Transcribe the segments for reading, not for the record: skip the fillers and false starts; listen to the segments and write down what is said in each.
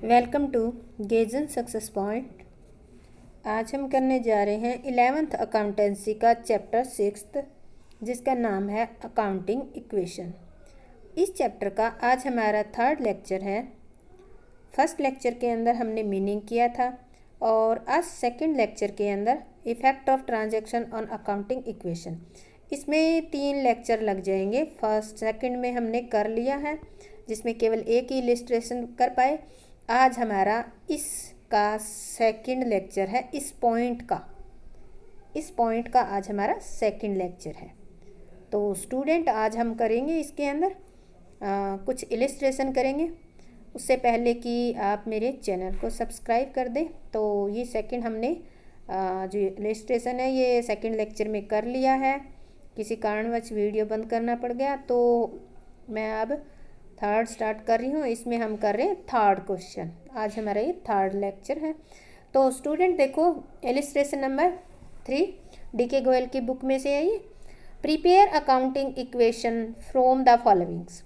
Welcome to गेजन success point. आज हम करने जा रहे हैं 11th अकाउंटेंसी का चैप्टर 6 जिसका नाम है अकाउंटिंग इक्वेशन। इस चैप्टर का आज हमारा 3rd लेक्चर है। फर्स्ट लेक्चर के अंदर हमने मीनिंग किया था और आज 2nd लेक्चर के अंदर effect of transaction on accounting equation. इसमें 3 लेक्चर लग जाएंगे। फर्स्ट सेकंड में हमने कर लिया है जिसमें केवल एक ही इलिस्ट्रेशन कर पाए। आज हमारा इसका 2nd लेक्चर है। इस पॉइंट का आज हमारा 2nd लेक्चर है। तो स्टूडेंट आज हम करेंगे इसके अंदर कुछ इलिस्ट्रेशन करेंगे। उससे पहले कि आप मेरे चैनल को सब्सक्राइब कर दें, तो ये 2nd हमने जो इलिस्ट्रेशन है ये 2nd लेक्चर में कर लिया है। किसी कारणवश वीडियो बंद करना पड़ गया तो मैं अब 3rd स्टार्ट कर रही हूँ। इसमें हम कर रहे हैं 3rd क्वेश्चन। आज हमारा ये 3rd लेक्चर है। तो स्टूडेंट देखो इलिस्ट्रेशन नंबर 3 DK गोयल की बुक में से है ये। Prepare accounting equation from the followings.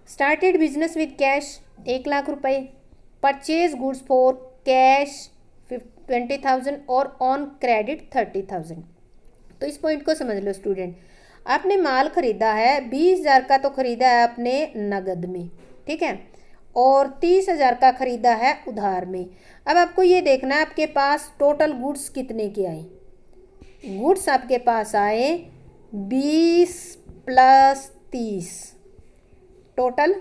Started business with cash 1 lakh रुपए, परचेज गुड्स फॉर कैश 20,000 और ऑन क्रेडिट 30,000। तो इस पॉइंट को समझ लो स्टूडेंट। आपने माल खरीदा है 20,000 का, तो खरीदा है आपने नगद में, ठीक है, और 30,000 का खरीदा है उधार में। अब आपको ये देखना है आपके पास टोटल गुड्स कितने के आए। गुड्स आपके पास आए 20 + 30, टोटल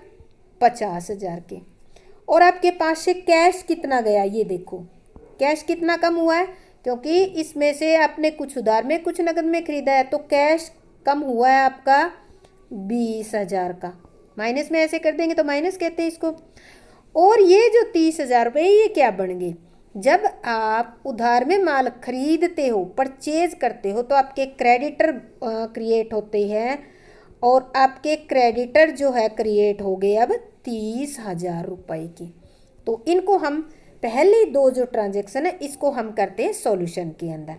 50,000 के। और आपके पास से कैश कितना गया ये देखो। कैश कितना कम हुआ है क्योंकि इसमें से आपने कुछ उधार में कुछ नगद में खरीदा है, तो कैश कम हुआ है आपका 20,000 का। माइनस में ऐसे कर देंगे तो माइनस कहते हैं इसको। और ये जो 30,000 रुपये ये क्या बन गए। जब आप उधार में माल खरीदते हो, परचेज करते हो, तो आपके क्रेडिटर क्रिएट होते हैं और आपके क्रेडिटर जो है क्रिएट हो गए अब 30,000 रुपये की। तो इनको हम पहले 2 जो ट्रांजेक्शन है इसको हम करते हैं सॉल्यूशन के अंदर,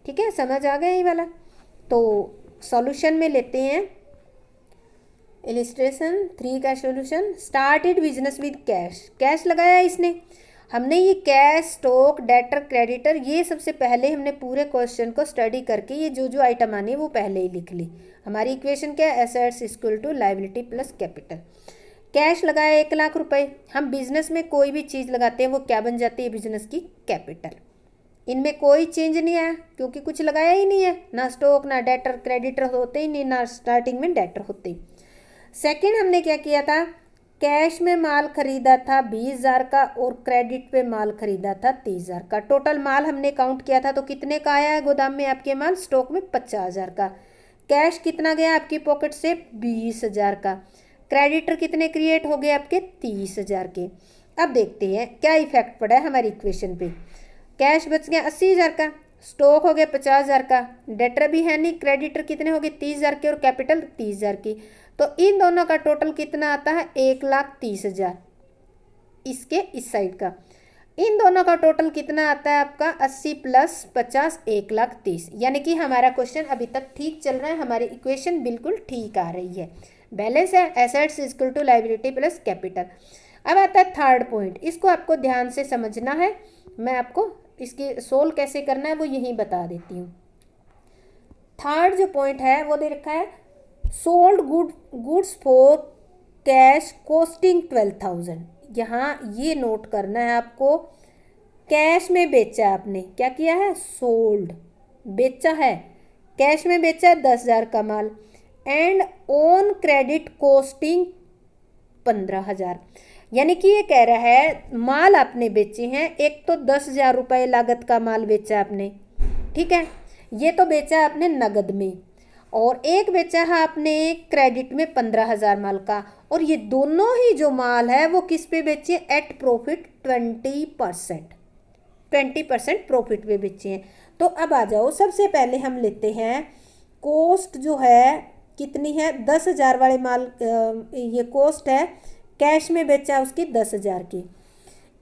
ठीक है, समझ आ गया ये वाला। तो सॉल्यूशन में लेते हैं इलिस्ट्रेशन 3 का solution. Started business with cash, cash लगाया इसने। हमने ये कैश, स्टॉक, डेटर, क्रेडिटर, ये सबसे पहले हमने पूरे क्वेश्चन को स्टडी करके ये जो जो आइटम आने वो पहले ही लिख ली। हमारी इक्वेशन क्या है, assets equal to liability plus capital. Cash लगाया 1 लाख रुपए। हम बिजनेस में कोई भी चीज़ लगाते हैं वो क्या बन जाती है, बिजनेस की कैपिटल। इनमें कोई चेंज नहीं आया क्योंकि कुछ लगाया ही नहीं है, ना स्टॉक ना डेटर, क्रेडिटर होते ही नहीं, ना स्टार्टिंग में डेटर होते। सेकंड हमने क्या किया था, कैश में माल खरीदा था 20,000 का और क्रेडिट पे माल खरीदा था 30,000 का। टोटल माल हमने काउंट किया था तो कितने का आया है गोदाम में आपके माल, स्टॉक में 50,000 का। कैश कितना गया आपकी पॉकेट से 20,000 का। क्रेडिटर कितने क्रिएट हो गए आपके 30,000 के। अब देखते हैं क्या इफेक्ट पड़ा है हमारी इक्वेशन पे। कैश बच गया 80,000 का, स्टॉक हो गया 50,000 का, डेटर भी है नहीं, क्रेडिटर कितने हो गए 30,000 के और कैपिटल 30,000 की। तो इन दोनों का टोटल कितना आता है 1,30,000। इसके इस साइड का इन दोनों का टोटल कितना आता है आपका 80 + 50 1,30,000। यानी कि हमारा क्वेश्चन अभी तक ठीक चल रहा है, हमारी इक्वेशन बिल्कुल ठीक आ रही है। बैलेंस है assets equal to liability plus capital. अब आता है 3rd पॉइंट, इसको आपको ध्यान से समझना है। मैं आपको इसकी सोल्व कैसे करना है वो यहीं बता देती हूँ। 3rd जो पॉइंट है वो दे रखा है, sold goods for cash costing 12,000। यहाँ ये नोट करना है आपको, कैश में बेचा है आपने, क्या किया है, सोल्ड, बेचा है, कैश में बेचा है 10,000 का माल, एंड ऑन क्रेडिट कॉस्टिंग 15,000। यानी कि ये कह रहा है माल आपने बेचे हैं, एक तो 10,000 रुपये लागत का माल बेचा आपने, ठीक है, ये तो बेचा आपने नगद में, और एक बेचा है आपने क्रेडिट में 15,000 माल का। और ये दोनों ही जो माल है वो किस पे बेचे, एट प्रॉफिट 20% प्रॉफिट पे बेचे हैं। तो अब आ जाओ, सबसे पहले हम लेते हैं कॉस्ट जो है कितनी है, 10,000 वाले माल, ये कॉस्ट है, कैश में बेचा उसकी 10,000 की।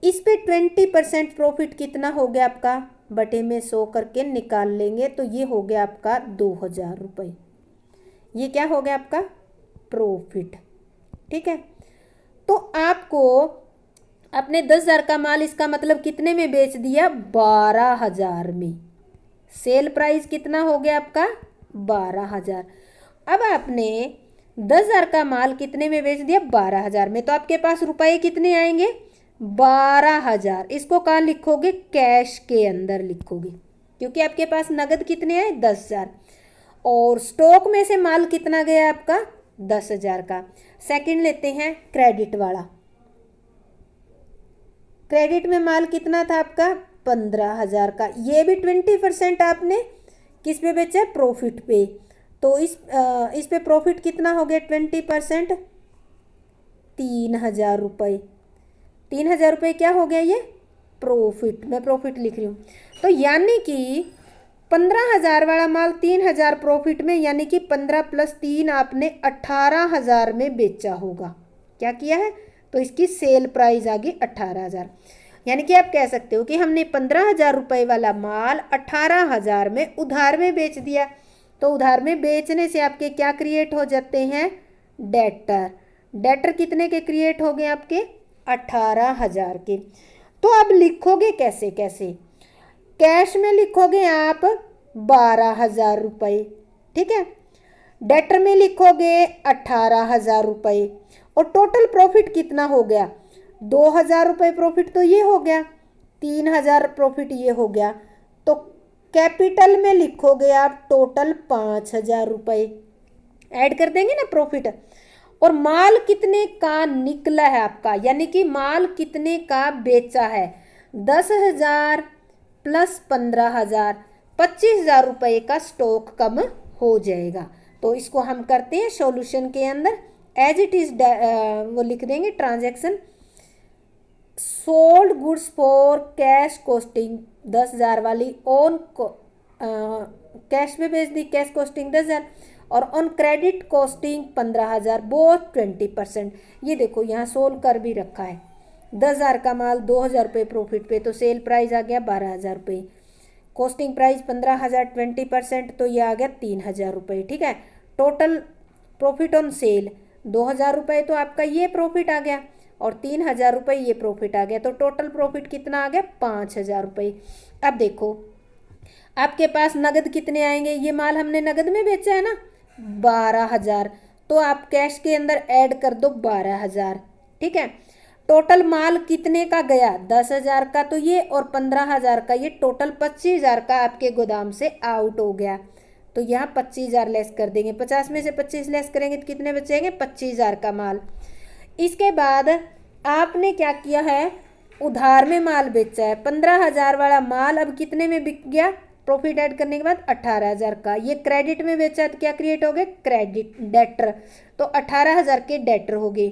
इस पे 20% प्रॉफिट कितना हो गया आपका, बटे में 100 करके निकाल लेंगे तो ये हो गया आपका 2,000 रुपये। ये क्या हो गया आपका प्रॉफिट, ठीक है। तो आपको आपने 10,000 का माल, इसका मतलब कितने में बेच दिया? 12,000 में। सेल प्राइस कितना हो गया आपका? 12,000। अब आपने 10,000 का माल कितने में बेच दिया? 12,000 में। तो आपके पास रुपए कितने आएंगे? 12,000। इसको कहाँ लिखोगे? कैश के अंदर लिखोगे, क्योंकि आपके पास नगद कितने आए? 10,000। और स्टॉक में से माल कितना गया आपका? 10,000 का। सेकंड लेते हैं क्रेडिट वाला। क्रेडिट में माल कितना था आपका? 15,000 का। ये भी 20% आपने किस पे बेचा? प्रॉफिट पे। तो इस पे प्रॉफिट कितना हो गया? 20%, 3,000 रुपये। 3,000 रुपये क्या हो गया? ये प्रॉफिट। मैं प्रॉफिट लिख रही हूँ। तो यानी कि 15,000 वाला माल 3,000 प्रॉफिट में, यानी कि 15 + 3 आपने 18,000 में बेचा होगा। क्या किया है? तो इसकी सेल प्राइस आ गई 18,000। यानी कि आप कह सकते हो कि हमने 15,000 रुपये वाला माल 18,000 में उधार में बेच दिया। तो उधार में बेचने से आपके क्या क्रिएट हो जाते हैं? डेटर। डेटर कितने के क्रिएट हो गए आपके? 18,000 के। तो अब लिखोगे कैसे कैसे? कैश में लिखोगे आप 12,000 रुपये, ठीक है। डेटर में लिखोगे 18,000 रुपये। और टोटल प्रॉफिट कितना हो गया? 2,000 रुपये प्रॉफिट तो ये हो गया, 3,000 प्रॉफिट ये हो गया। तो कैपिटल में लिखोगे आप टोटल 5,000 रुपये। ऐड कर देंगे ना प्रॉफिट। और माल कितने का निकला है आपका, यानी कि माल कितने का बेचा है? 10,000 + 15,000, 25,000 रुपये का स्टॉक कम हो जाएगा। तो इसको हम करते हैं सॉल्यूशन के अंदर एज इट इज, वो लिख देंगे transaction. Sold goods for cash costing 10,000 वाली ऑन कैश में बेच दी, कैश कॉस्टिंग 10,000, और ऑन क्रेडिट कॉस्टिंग 15,000, बोथ 20%। ये देखो यहाँ सोल्व कर भी रखा है। 10,000 का माल 2,000 रुपये प्रॉफिट पे, तो सेल प्राइस आ गया 12,000 रुपये। कॉस्टिंग प्राइस 15,000, 20%, तो ये आ गया 3,000 रुपये, ठीक है। टोटल प्रॉफिट ऑन सेल 2,000 रुपये, तो आपका ये प्रॉफिट आ गया, और 3,000 रुपये ये प्रॉफिट आ गया। तो टोटल प्रॉफिट कितना आ गया? 5,000 रुपये। अब देखो आपके पास नगद कितने आएंगे? ये माल हमने नगद में बेचा है ना, 12,000। तो आप कैश के अंदर ऐड कर दो 12,000, ठीक है। टोटल माल कितने का गया? 10,000 का तो ये, और 15,000 का ये, टोटल 25,000 का आपके गोदाम से आउट हो गया। तो यहाँ 25,000 लेस कर देंगे। 50 में से 25 लेस करेंगे तो कितने बचेंगे? 25,000 का माल। इसके बाद आपने क्या किया है? उधार में माल बेचा है। 15,000 वाला माल अब कितने में बिक गया? प्रॉफिट ऐड करने के बाद 18,000 का। ये क्रेडिट में बेचा तो क्या क्रिएट हो गए? Credit, debtor. तो 18,000 के डेटर हो गए।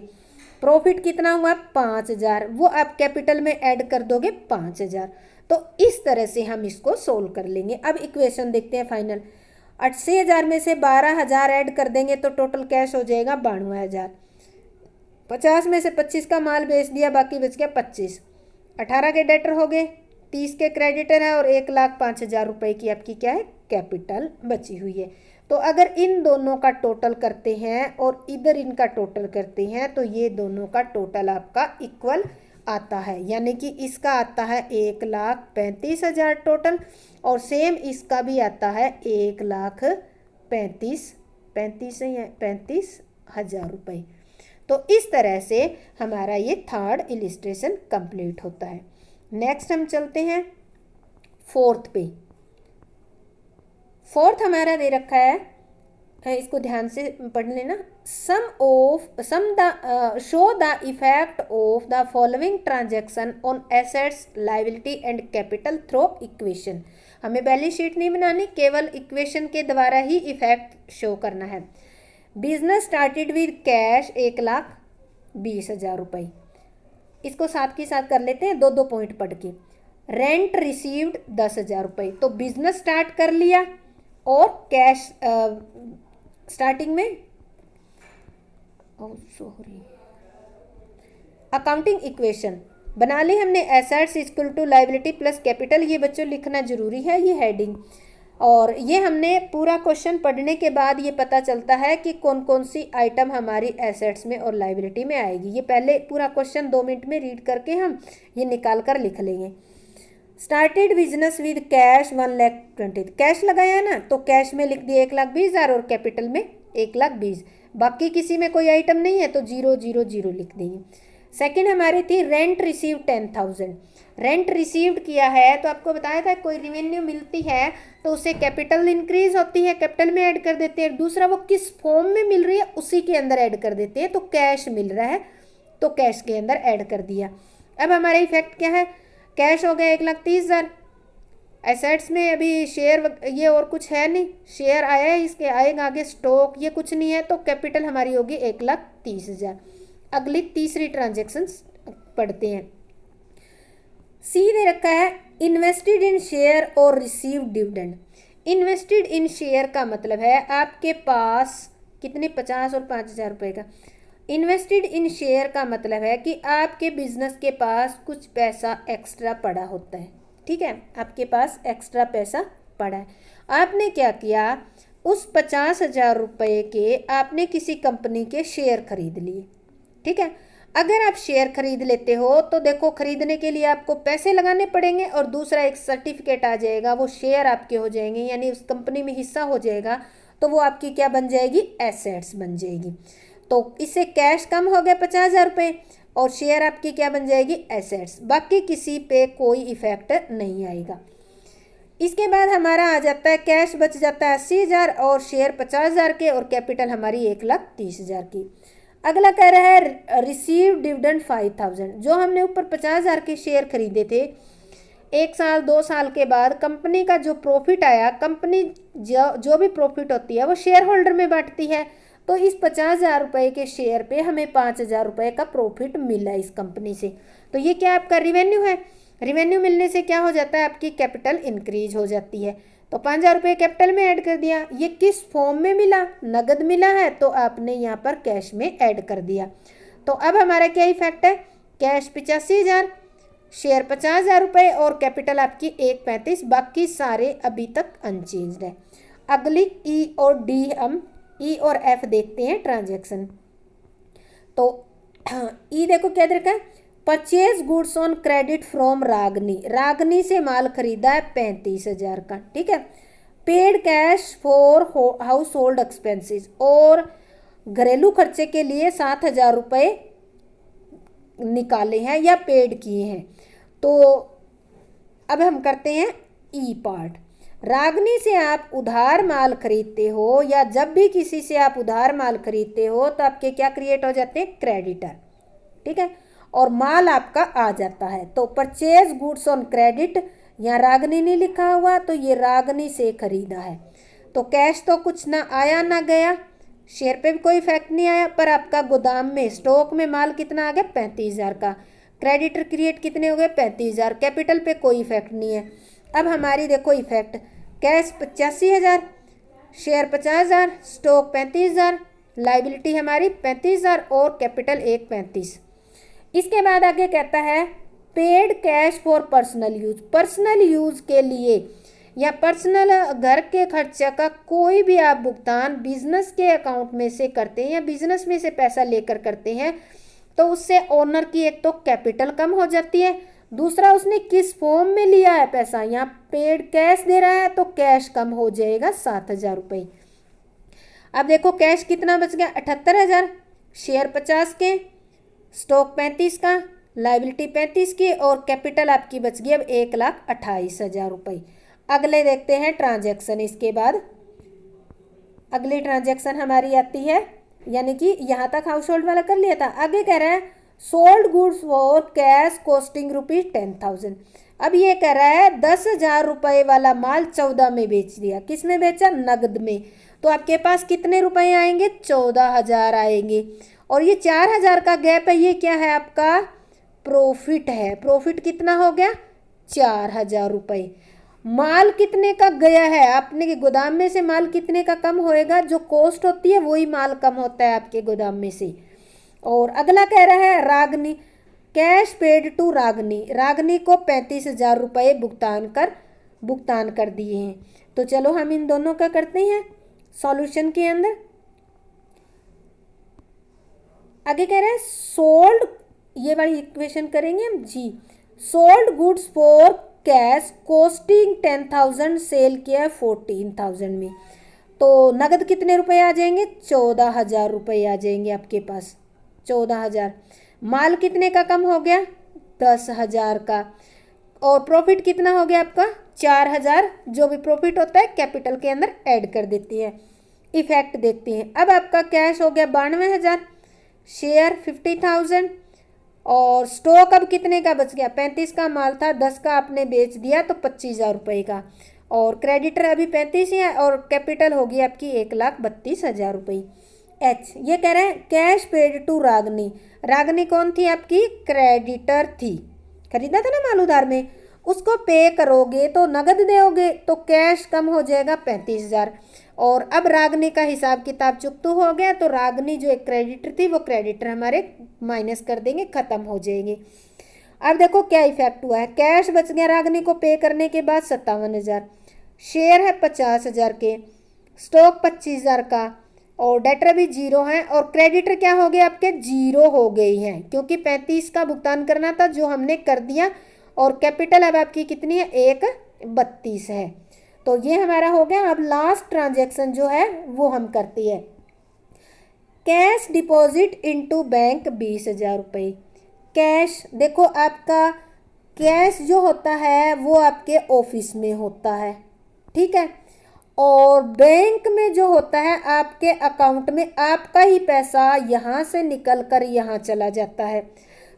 प्रॉफिट कितना हुआ? 5,000। वो आप कैपिटल में ऐड कर दोगे 5,000। तो इस तरह से हम इसको सोल्व कर लेंगे। अब इक्वेशन देखते हैं फाइनल। 80,000 में से 12,000 ऐड कर देंगे तो टोटल कैश हो जाएगा 92,000। 50 में से 25 का माल बेच दिया, बाकी बच गया 25। 18 के डेटर हो गए, 30 के क्रेडिटर है, और 1,05,000 रुपये की आपकी क्या है? कैपिटल बची हुई है। तो अगर इन दोनों का टोटल करते हैं और इधर इनका टोटल करते हैं तो ये दोनों का टोटल आपका इक्वल आता है, यानी कि इसका आता है 1,35,000 टोटल, और सेम इसका भी आता है 1,35,000 रुपये। तो इस तरह से हमारा ये थर्ड इलिस्ट्रेशन कंप्लीट होता है। नेक्स्ट हम चलते हैं फोर्थ पे। फोर्थ हमारा दे रखा है, इसको ध्यान से पढ़ लेना। Show the effect of the following transaction on assets, liability and capital through equation. हमें बैलेंस शीट नहीं बनानी, केवल इक्वेशन के द्वारा ही इफेक्ट शो करना है। बिजनेस स्टार्टेड विद कैश 1,20,000 रुपये। इसको साथ के साथ कर लेते हैं, दो दो पॉइंट पढ़ के। रेंट रिसीव्ड 10,000 रुपये। तो बिजनेस स्टार्ट कर लिया और कैश स्टार्टिंग में, सॉरी, अकाउंटिंग इक्वेशन बना ली हमने। Assets equal to liability plus capital, ये बच्चों लिखना जरूरी है, ये हेडिंग। और ये हमने पूरा क्वेश्चन पढ़ने के बाद ये पता चलता है कि कौन कौन सी आइटम हमारी एसेट्स में और लायबिलिटी में आएगी। ये पहले पूरा क्वेश्चन 2 मिनट में रीड करके हम ये निकाल कर लिख लेंगे। Started business with cash 1,20,000, cash लगाया ना तो कैश में लिख दिए 1,20,000 और कैपिटल में 1,20,000। बाकी किसी में कोई आइटम नहीं है तो 0,0,0 लिख देंगे। सेकंड हमारी थी रेंट रिसीव 10,000, रेंट रिसीव्ड किया है तो आपको बताया था कोई रिवेन्यू मिलती है तो उसे कैपिटल इंक्रीज होती है, कैपिटल में ऐड कर देते हैं। दूसरा वो किस फॉर्म में मिल रही है उसी के अंदर ऐड कर देते हैं, तो कैश मिल रहा है तो कैश के अंदर ऐड कर दिया। अब हमारा इफेक्ट क्या है, कैश हो गया 1,30,000, एसेट्स में अभी शेयर ये और कुछ है नहीं, शेयर आया है इसके आएगा आगे, स्टॉक ये कुछ नहीं है, तो कैपिटल हमारी होगी 1,30,000। अगली तीसरी ट्रांजेक्शन पढ़ते हैं। सी दे रखा है इन्वेस्टेड इन शेयर और receive dividend. Invested in share का मतलब है आपके पास कितने 50 और 5,000 रुपये का। इन्वेस्टेड इन शेयर का मतलब है कि आपके बिजनेस के पास कुछ पैसा एक्स्ट्रा पड़ा होता है, ठीक है, आपके पास एक्स्ट्रा पैसा पड़ा है। आपने क्या किया, उस 50,000 रुपये के आपने किसी कंपनी के शेयर खरीद लिए, ठीक है। अगर आप शेयर खरीद लेते हो तो देखो खरीदने के लिए आपको पैसे लगाने पड़ेंगे और दूसरा एक सर्टिफिकेट आ जाएगा, वो शेयर आपके हो जाएंगे यानी उस कंपनी में हिस्सा हो जाएगा, तो वो आपकी क्या बन जाएगी, एसेट्स बन जाएगी। तो इससे कैश कम हो गया 50,000 रुपये और शेयर आपकी क्या बन जाएगी, एसेट्स। बाकी किसी पे कोई इफेक्ट नहीं आएगा। इसके बाद हमारा आ जाता है कैश बच जाता है 80,000 और शेयर 50,000 के और कैपिटल हमारी 1,30,000 की। अगला कह रहा है रिसीव डिविडेंड 5,000, जो हमने ऊपर 50,000 के शेयर खरीदे थे, 1 साल 2 साल के बाद कंपनी का जो प्रॉफिट आया, कंपनी जो भी प्रॉफिट होती है वो शेयर होल्डर में बांटती है, तो इस 50,000 रुपये के शेयर पे हमें 5,000 रुपये का प्रॉफिट मिला इस कंपनी से, तो ये क्या आपका रिवेन्यू है। रिवेन्यू मिलने से क्या हो जाता है, आपकी कैपिटल इंक्रीज हो जाती है, तो 5,000 रुपये कैपिटल में ऐड कर दिया। ये किस फॉर्म में मिला, नगद मिला है तो आपने यहाँ पर कैश में ऐड कर दिया। तो अब हमारा क्या इफेक्ट है, कैश 85,000, शेयर 50,000 रुपये और कैपिटल आपकी 1,35,000, बाकी सारे अभी तक अनचेंज्ड है। अगली ई और डी हम ई और एफ देखते हैं ट्रांजेक्शन। तो ई देखो क्या रखा है, purchase goods on credit from Ragini, Ragini से माल खरीदा है 35,000 का, ठीक है। Paid cash for household expenses, और घरेलू खर्चे के लिए 7,000 रुपये निकाले हैं या पेड किए हैं। तो अब हम करते हैं ई पार्ट। रागनी से आप उधार माल खरीदते हो या जब भी किसी से आप उधार माल खरीदते हो तो आपके क्या क्रिएट हो जाते हैं, क्रेडिटर, ठीक है, और माल आपका आ जाता है। तो परचेज गुड्स ऑन क्रेडिट, यहाँ रागनी नहीं लिखा हुआ तो ये रागनी से खरीदा है, तो कैश तो कुछ ना आया ना गया, शेयर पे भी कोई इफेक्ट नहीं आया, पर आपका गोदाम में स्टॉक में माल कितना आ गया 35,000 का, क्रेडिटर क्रिएट कितने हो गए 35,000, कैपिटल पे कोई इफेक्ट नहीं है। अब हमारी देखो effect, cash 85,000, share 50,000, stock 35,000, liability हमारी 35,000 और कैपिटल 1,35,000। इसके बाद आगे कहता है paid cash for personal use, personal use के लिए या पर्सनल घर के खर्चा का कोई भी आप भुगतान बिजनेस के अकाउंट में से करते हैं या बिजनेस में से पैसा लेकर करते हैं तो उससे ओनर की एक तो कैपिटल कम हो जाती है, दूसरा उसने किस फॉर्म में लिया है पैसा, यहाँ पेड कैश दे रहा है तो कैश कम हो जाएगा 7,000 रुपये। अब देखो कैश कितना बच गया 78,000, शेयर 50 के, स्टॉक 35 का, लाइबिलिटी 35 की और कैपिटल आपकी बच गई अब 1,28,000 रुपये। अगले देखते हैं ट्रांजैक्शन। इसके बाद अगली ट्रांजैक्शन हमारी आती है, यानी कि यहाँ तक हाउस होल्ड वाला कर लिया था, आगे कह रहा है sold goods for cash costing ₹10,000। अब ये कह रहा है 10,000 रुपये वाला माल 14 में बेच दिया, किस में बेचा, नगद में, तो आपके पास कितने रुपए आएंगे 14,000 आएंगे, और ये 4,000 का गैप है, ये क्या है आपका प्रॉफिट है। प्रॉफिट कितना हो गया 4,000 रुपये। माल कितने का गया है, आपने के गोदाम में से माल कितने का कम होएगा, जो कॉस्ट होती है वही माल कम होता है आपके गोदाम में से। और अगला कह रहा है रागनी, कैश पेड टू रागनी, रागनी को 35,000 रुपये भुगतान कर भुगतान कर दिए हैं। तो चलो हम इन दोनों का करते हैं सॉल्यूशन के अंदर। आगे कह रहे हैं सोल्ड, ये वाली इक्वेशन करेंगे हम जी। Sold goods for cash costing 10,000, sell किया है 14,000 में। तो नगद कितने रुपए आ जाएंगे? 14,000 रुपये आ जाएंगे आपके पास, 14,000। माल कितने का कम हो गया? 10,000 का। और प्रॉफिट कितना हो गया आपका? 4,000। जो भी प्रॉफिट होता है कैपिटल के अंदर ऐड कर देती है, इफेक्ट देती हैं। अब आपका कैश हो गया 92,000, शेयर 50,000, और स्टॉक अब कितने का बच गया? 35 का माल था, 10 का आपने बेच दिया तो 25,000 रुपये का। और क्रेडिटर अभी 35 है और कैपिटल होगी आपकी 1,32,000 रुपये। एच, ये कह रहे हैं कैश पेड टू रागनी। रागनी कौन थी आपकी? क्रेडिटर थी, खरीदा था ना माल उधार में, उसको पे करोगे तो नगद दोगे तो कैश कम हो जाएगा 35,000। और अब रागनी का हिसाब किताब चुकतू हो गया, तो रागनी जो एक क्रेडिटर थी वो क्रेडिटर हमारे माइनस कर देंगे, खत्म हो जाएंगे। अब देखो क्या इफेक्ट हुआ है। कैश बच गया रागनी को पे करने के बाद 57,000, शेयर है 50,000 के, स्टॉक 25,000 का, और डेटर भी 0 है, और क्रेडिटर क्या हो गए आपके? 0 हो गई हैं, क्योंकि 35 का भुगतान करना था जो हमने कर दिया। और कैपिटल अब आपकी कितनी है? 1,32 है। तो ये हमारा हो गया। अब लास्ट ट्रांजैक्शन जो है वो हम करती है। कैश डिपॉजिट इनटू बैंक 20,000 रुपये। कैश देखो, आपका कैश जो होता है वो आपके ऑफिस में होता है, ठीक है, और बैंक में जो होता है आपके अकाउंट में आपका ही पैसा यहाँ से निकल कर यहाँ चला जाता है।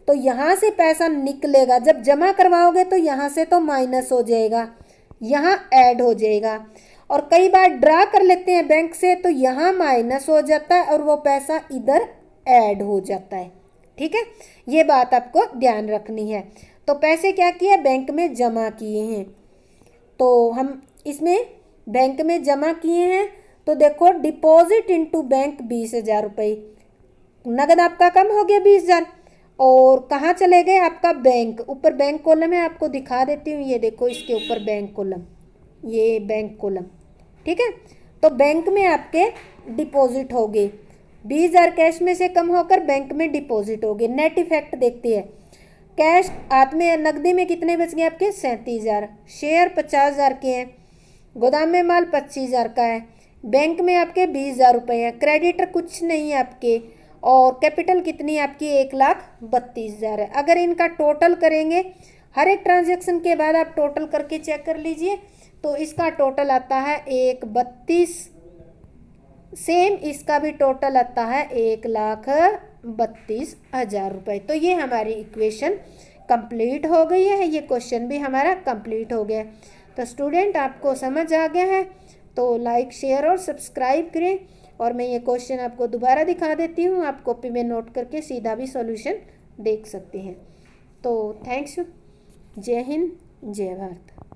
तो यहाँ से पैसा निकलेगा, जब जमा करवाओगे तो यहाँ से तो माइनस हो जाएगा, यहाँ ऐड हो जाएगा। और कई बार ड्रा कर लेते हैं बैंक से तो यहाँ माइनस हो जाता है और वो पैसा इधर ऐड हो जाता है, ठीक है। ये बात आपको ध्यान रखनी है। तो पैसे क्या किए? बैंक में जमा किए हैं। तो हम इसमें बैंक में जमा किए हैं, तो देखो डिपॉजिट इनटू बैंक 20,000 रुपये, नगद आपका कम हो गया 20,000, और कहाँ चले गए? आपका बैंक, ऊपर बैंक कॉलम है, आपको दिखा देती हूँ, ये देखो इसके ऊपर बैंक कॉलम, ये बैंक कॉलम, ठीक है। तो बैंक में आपके डिपॉजिट हो गए 20,000, कैश में से कम होकर बैंक में डिपॉजिट हो गए। नेट इफेक्ट देखते हैं। कैश हाथ में, नकदी में कितने बच गए आपके? 37,000, शेयर 50,000 के हैं, गोदाम में माल 25,000 का है, बैंक में आपके 20,000 रुपये हैं, क्रेडिटर कुछ नहीं है आपके, और कैपिटल कितनी है आपकी? 1,32,000 है। अगर इनका टोटल करेंगे, हर एक ट्रांजैक्शन के बाद आप टोटल करके चेक कर लीजिए, तो इसका टोटल आता है 1,32,000, सेम इसका भी टोटल आता है 1,32,000 रुपये। तो ये हमारी इक्वेशन कंप्लीट हो गई है, ये क्वेश्चन भी हमारा कंप्लीट हो गया। तो स्टूडेंट आपको समझ आ गया है तो लाइक, शेयर और सब्सक्राइब करें। और मैं ये क्वेश्चन आपको दोबारा दिखा देती हूँ, आप कॉपी में नोट करके सीधा भी सॉल्यूशन देख सकते हैं। तो थैंक्स, जय हिंद, जय भारत।